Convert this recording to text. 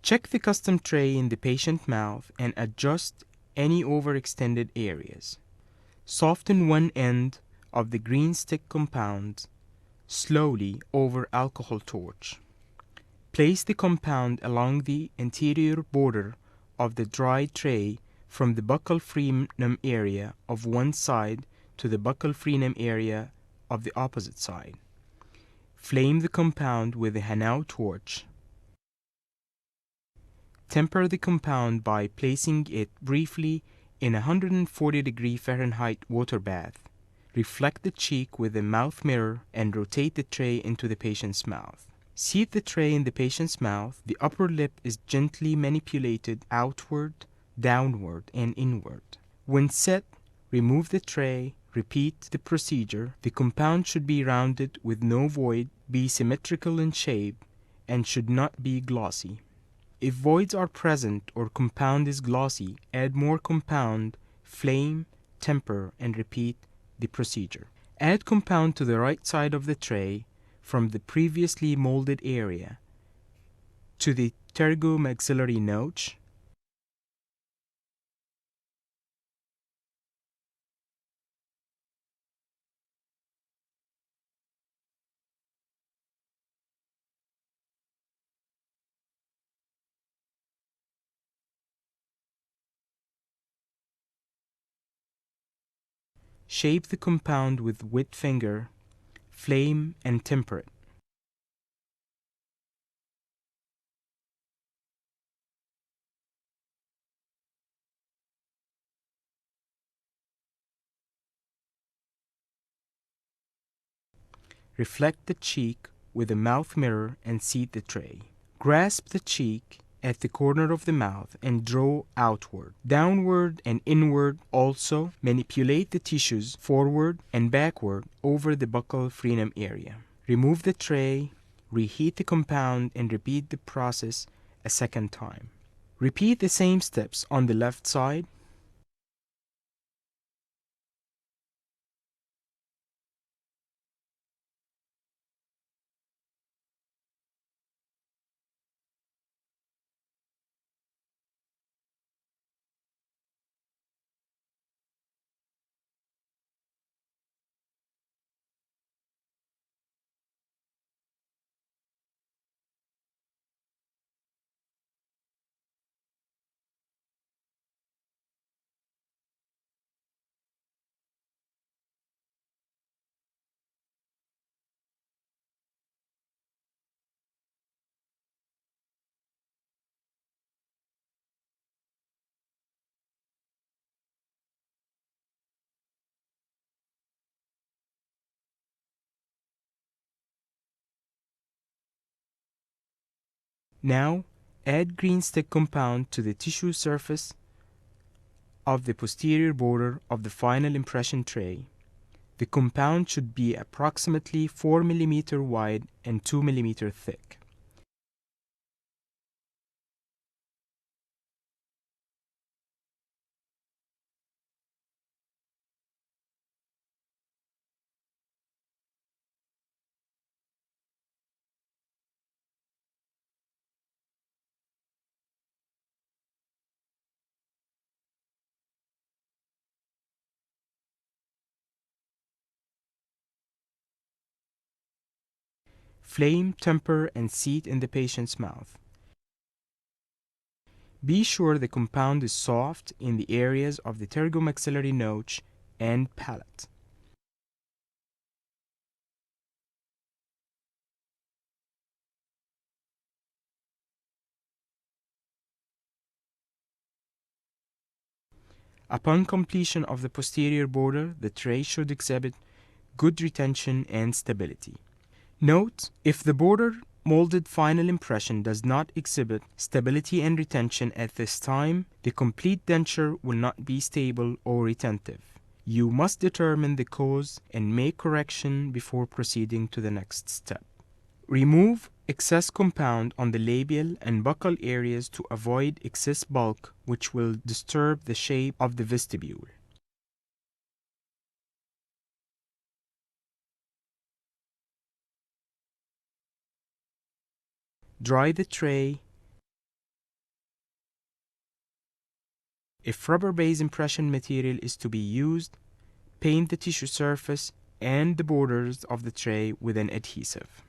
Check the custom tray in the patient mouth and adjust any overextended areas. Soften one end of the green stick compound slowly over alcohol torch. Place the compound along the anterior border of the dry tray from the buccal frenum area of one side to the buccal frenum area of the opposite side. Flame the compound with a Hanau torch. Temper the compound by placing it briefly in a 140° Fahrenheit water bath. Reflect the cheek with a mouth mirror and rotate the tray into the patient's mouth. Seat the tray in the patient's mouth. The upper lip is gently manipulated outward, downward, and inward. When set, remove the tray. Repeat the procedure. The compound should be rounded with no void, be symmetrical in shape, and should not be glossy. If voids are present or compound is glossy, add more compound, flame, temper, and repeat the procedure. Add compound to the right side of the tray from the previously molded area to the pterygomaxillary notch. Shape the compound with wet finger, flame, and temper it. Reflect the cheek with a mouth mirror and seat the tray. Grasp the cheek at the corner of the mouth and draw outward, downward, and inward. Also, manipulate the tissues forward and backward over the buccal frenum area. Remove the tray, reheat the compound, and repeat the process a second time. Repeat the same steps on the left side. Now, add green stick compound to the tissue surface of the posterior border of the final impression tray. The compound should be approximately 4 mm wide and 2 mm thick. Flame, temper, and seat in the patient's mouth. Be sure the compound is soft in the areas of the pterygomaxillary notch and palate. Upon completion of the posterior border, the tray should exhibit good retention and stability. Note, if the border molded final impression does not exhibit stability and retention at this time, the complete denture will not be stable or retentive. You must determine the cause and make correction before proceeding to the next step. Remove excess compound on the labial and buccal areas to avoid excess bulk, which will disturb the shape of the vestibule. Dry the tray If rubber-based impression material is to be used, paint the tissue surface and the borders of the tray with an adhesive.